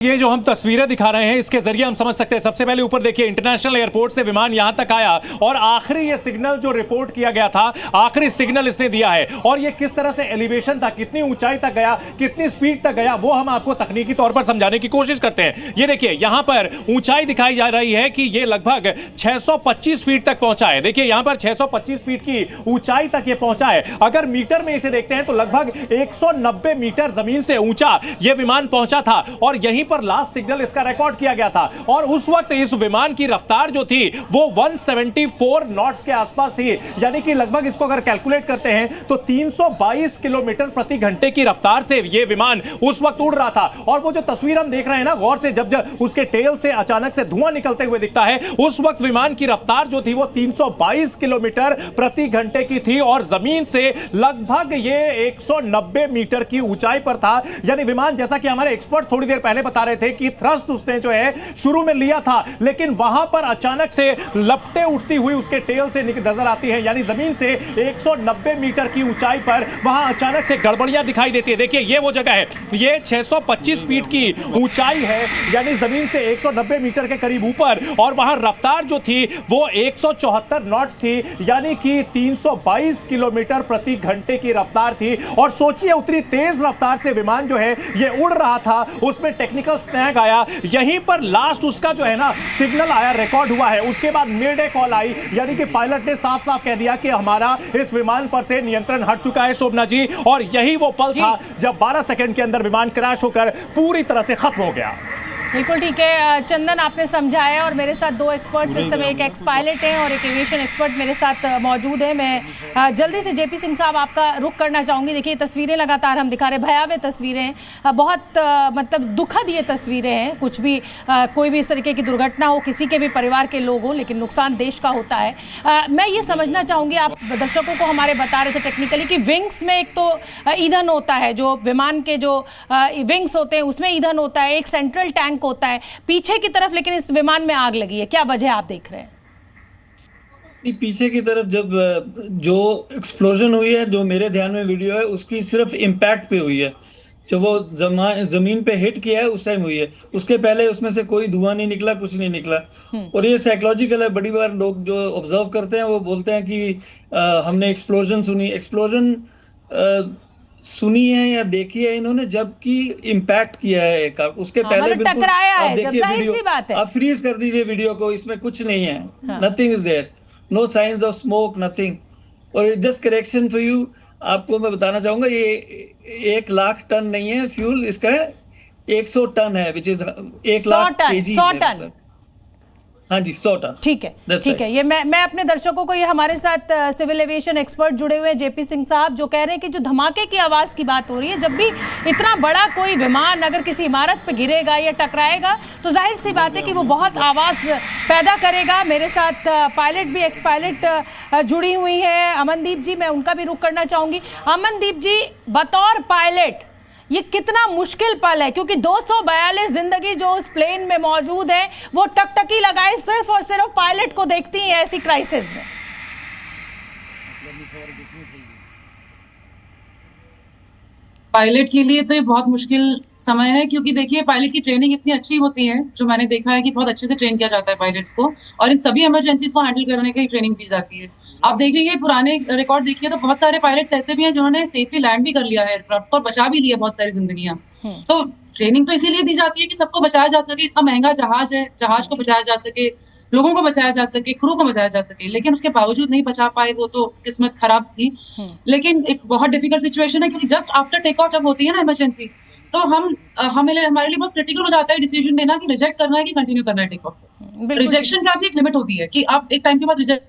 ये जो हम तस्वीरें दिखा रहे हैं इसके जरिए हम समझ सकते हैं। सबसे पहले ऊपर देखिए, इंटरनेशनल एयरपोर्ट से विमान यहां तक आया और आखिरी ये सिग्नल जो रिपोर्ट किया गया था, आखिरी सिग्नल इसने दिया है। और ये किस तरह से एलिवेशन था, कितनी ऊंचाई तक गया, कितनी स्पीड तक गया, वो हम आपको तकनीकी तौर पर समझाने की कोशिश करते हैं। ये देखिए यहां पर ऊंचाई दिखाई जा रही है कि ये लगभग 625 फीट तक पहुंचा है। देखिए यहां पर 625 फीट की ऊंचाई तक ये पहुंचा है। अगर मीटर में इसे देखते हैं तो लगभग 190 मीटर जमीन से ऊंचा ये विमान पहुंचा था और यहीं पर लास्ट सिग्नल इसका रिकॉर्ड किया गया था। और उस वक्त इस विमान की रफ्तार जो थी वो 174 नॉट्स के आसपास थी, यानी कि लगभग इसको अगर कैलकुलेट करते हैं तो 322 किलोमीटर प्रति घंटे की रफ्तार से ये विमान उस वक्त उड़ रहा था। और वो जो तस्वीर हम देख रहे हैं ना, गौर से जब उसके टेल से अचानक से धुआं निकलते हुए दिखता है, उस वक्त विमान की रफ्तार जो थी वो 322 किलोमीटर प्रति घंटे की थी और जमीन से लगभग ये 190 मीटर की ऊंचाई पर था। यानी विमान, जैसा कि हमारे एक्सपर्ट थोड़ी देर पहले बता रहे थे कि थ्रस्ट उसने जो है शुरू में लिया था, लेकिन वहां पर अचानक से लपटे उठती हुई उसके टेल से नजर आती है। यानी जमीन से 190 मीटर की ऊंचाई पर वहां अचानक से गड़बड़ियां दिखाई देती है। देखिए ये वो जगह है, ये 625 फीट की ऊंचाई है, यानी जमीन से 190 मीटर के करीब ऊपर, और वहां रफ्तार जो थी वो 174 नॉट्स थी, यानी कि 322 किलोमीटर प्रति घंटे की रफ्तार थी। और सोचिए उतनी तेज रफ्तार से विमान जो है ये उड़ रहा था, उसमें टेक्निकल स्नैग आया, यहीं पर लास्ट उसका जो है ना सिग्नल आया, रिकॉर्ड हुआ है। उसके बाद मेडे कॉल आई, यानी कि पायलट ने साफ साफ कह दिया कि हमारा इस विमान पर से नियंत्रण हट चुका है शोभना जी। और यही वो पल था जब 12 सेकंड के अंदर विमान क्रैश होकर पूरी तरह से खत्म हो गया। बिल्कुल ठीक है चंदन, आपने समझाया। और मेरे साथ दो एक्सपर्ट्स इस समय, एक एक्स पायलट हैं और एक एविएशन एक्सपर्ट मेरे साथ मौजूद है। मैं जल्दी से जेपी सिंह साहब आपका रुख करना चाहूँगी। देखिए तस्वीरें लगातार हम दिखा रहे हैं, भयावह तस्वीरें हैं, बहुत मतलब दुखद ये तस्वीरें हैं। कुछ भी कोई भी इस तरीके की दुर्घटना हो, किसी के भी परिवार के लोग हों, लेकिन नुकसान देश का होता है। मैं ये समझना चाहूँगी, आप दर्शकों को हमारे बता रहे थे टेक्निकली कि विंग्स में एक तो ईंधन होता है, जो विमान के जो विंग्स होते हैं उसमें ईंधन होता है, एक सेंट्रल टैंक होता है पीछे की तरफ, लेकिन इस विमान में आग लगी है। क्या वजह आप देख रहे हैं? पीछे की तरफ जब जो एक्सप्लोजन हुई है, जो मेरे ध्यान में वीडियो है, उसकी सिर्फ इम्पैक्ट पे हुई है। जब वो जमीन पे हिट किया है उस टाइम हुई है, उसके पहले उसमें से कोई धुआं नहीं निकला, कुछ नहीं निकला। और ये साइकोलॉजिकल है। बड़ी बार लोग जो ऑब्जर्व करते हैं वो बोलते हैं कि हमने एक्सप्लोजन सुनी है या देखी है इन्होंने, जबकि इम्पैक्ट किया है एक, उसके पहले बिल्कुल टकराया है। आप देखिए वीडियो, सी बात है। आप फ्रीज कर दीजिए वीडियो को, इसमें कुछ नहीं है, nothing is there, no science of smoke, nothing. और जस्ट करेक्शन फॉर यू, आपको मैं बताना चाहूंगा, ये 1 लाख टन नहीं है फ्यूल, इसका 100 टन है, which is 1 lakh KG. 100 ton, हाँ जी, 100 टन। ठीक है, ठीक है। ये मैं अपने दर्शकों को, ये हमारे साथ सिविल एविएशन एक्सपर्ट जुड़े हुए हैं जेपी सिंह साहब, जो कह रहे हैं कि जो धमाके की आवाज़ की बात हो रही है, जब भी इतना बड़ा कोई विमान अगर किसी इमारत पे गिरेगा या टकराएगा तो जाहिर सी बात है कि वो बहुत आवाज़ पैदा करेगा। मेरे साथ पायलट भी, एक्स पायलट जुड़ी हुई है, अमनदीप जी, मैं उनका भी रुख करना चाहूँगी। अमनदीप जी, बतौर पायलट ये कितना मुश्किल पल है, क्योंकि 242 जिंदगी जो उस प्लेन में मौजूद है वो टकटकी लगाए सिर्फ और सिर्फ पायलट को देखती है ऐसी क्राइसिस में। पायलट के लिए तो ये बहुत मुश्किल समय है, क्योंकि देखिए पायलट की ट्रेनिंग इतनी अच्छी होती है, जो मैंने देखा है कि बहुत अच्छे से ट्रेन किया जाता है पायलट्स को, और इन सभी इमरजेंसीज को हैंडल करने की ट्रेनिंग दी जाती है। आप देखेंगे पुराने रिकॉर्ड देखिए तो बहुत सारे पायलट्स ऐसे भी हैं जिन्होंने सेफली लैंड भी कर लिया है एयरक्राफ्ट और बचा भी लिया बहुत सारी जिंदगियां। तो ट्रेनिंग तो इसीलिए दी जाती है कि सबको बचाया जा सके। इतना महंगा जहाज है, जहाज को बचाया जा सके, लोगों को बचाया जा सके, क्रू को बचाया जा सके, लेकिन उसके बावजूद नहीं बचा पाए, वो तो किस्मत खराब थी। लेकिन एक बहुत डिफिकल्ट सिचुएशन है, क्योंकि जस्ट आफ्टर टेक ऑफ जब होती है ना इमरजेंसी, तो हमारे लिए बहुत क्रिटिकल हो जाता है डिसीजन लेना कि रिजेक्ट करना है कि कंटिन्यू करना है टेक ऑफ को। रिजेक्शन का भी एक लिमिट होती है कि आप एक टाइम के बाद रिजेक्ट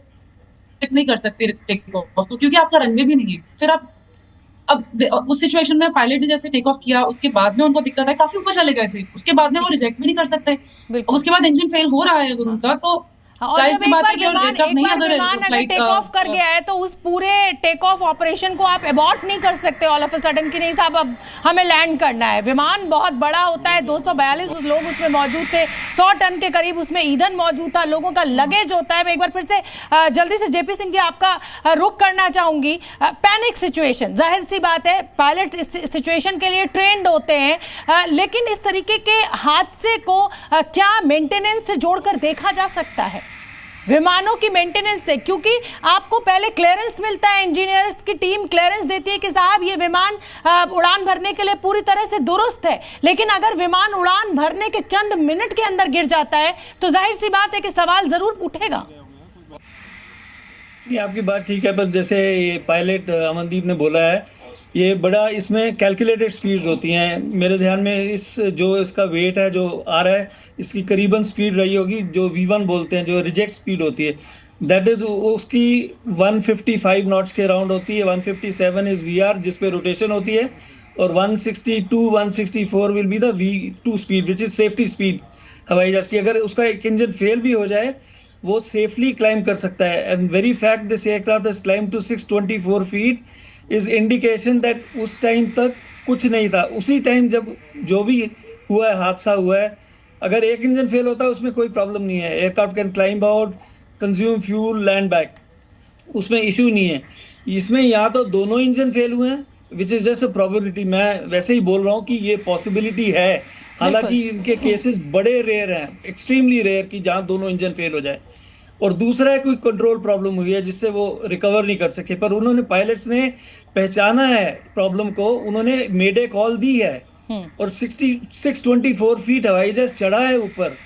नहीं कर सकते टेक ऑफ को, क्योंकि आपका रनवे भी नहीं है। फिर आप अब उस सिचुएशन में पायलट ने जैसे टेक ऑफ किया, उसके बाद में उनको दिक्कत है, काफी ऊपर चले गए थे, उसके बाद में वो रिजेक्ट भी नहीं कर सकते। उसके बाद इंजन फेल हो रहा है अगर उनका, तो और जाहिर जब सी एक बात बार है कि विमान aircraft नहीं, अगर अगर flight, टेक ऑफ कर गया है तो उस पूरे टेक ऑफ ऑपरेशन को आप अबॉर्ट नहीं कर सकते ऑल ऑफ अ सडन कि नहीं साहब अब हमें लैंड करना है। विमान बहुत बड़ा होता है, 242 लोग उसमें मौजूद थे, 100 टन के करीब उसमें ईंधन मौजूद था, लोगों का लगेज होता है। मैं एक बार फिर से जल्दी से जेपी सिंह जी आपका रुख करना चाहूंगी। पैनिक सिचुएशन, जाहिर सी बात है पायलट इस सिचुएशन के लिए ट्रेंड होते हैं, लेकिन इस तरीके के हादसे को क्या मेंटेनेंस से जोड़कर देखा जा सकता है, विमानों की मेंटेनेंस से? क्योंकि आपको पहले क्लियरेंस मिलता है, इंजीनियर्स की टीम क्लियरेंस देती है कि साहब ये विमान उड़ान भरने के लिए पूरी तरह से दुरुस्त है, लेकिन अगर विमान उड़ान भरने के चंद मिनट के अंदर गिर जाता है तो जाहिर सी बात है कि सवाल जरूर उठेगा। नहीं, आपकी बात ठीक है, पर जैसे ये पायलट अमनदीप ने बोला है, ये बड़ा इसमें कैलकुलेटेड स्पीड्स होती हैं। मेरे ध्यान में जो इसका वेट है जो आ रहा है, इसकी करीबन स्पीड रही होगी जो V1 बोलते हैं, जो रिजेक्ट स्पीड होती है, दैट इज उसकी 155 नॉट्स के अराउंड होती है। 157 इज VR जिस पे रोटेशन होती है, और 162 164 will be the V2 speed which is safety speed हवाई जहाज की। अगर उसका एक इंजन फेल भी हो जाए वो सेफली क्लाइम कर सकता है। And very fact this aircraft has climb to 624 feet is indication that उस टाइम तक कुछ नहीं था। उसी टाइम जब जो भी हुआ है, हादसा हुआ है, अगर एक इंजन फेल होता है उसमें कोई प्रॉब्लम नहीं है, aircraft can climb out, consume fuel, land back, उसमें इशू नहीं है। इसमें या तो दोनों इंजन फेल हुए हैं which is just a probability, मैं वैसे ही बोल रहा हूँ कि ये पॉसिबिलिटी है, हालांकि इनके केसेस बड़े रेयर हैं, एक्सट्रीमली रेयर कि जहाँ दोनों इंजन फेल हो जाए। और दूसरा है कोई कंट्रोल प्रॉब्लम हुई है जिससे वो रिकवर नहीं कर सके, पर उन्होंने पायलट्स ने पहचाना है प्रॉब्लम को, उन्होंने मेडे कॉल दी है और 624 फीट हवाई जहाज चढ़ा है ऊपर।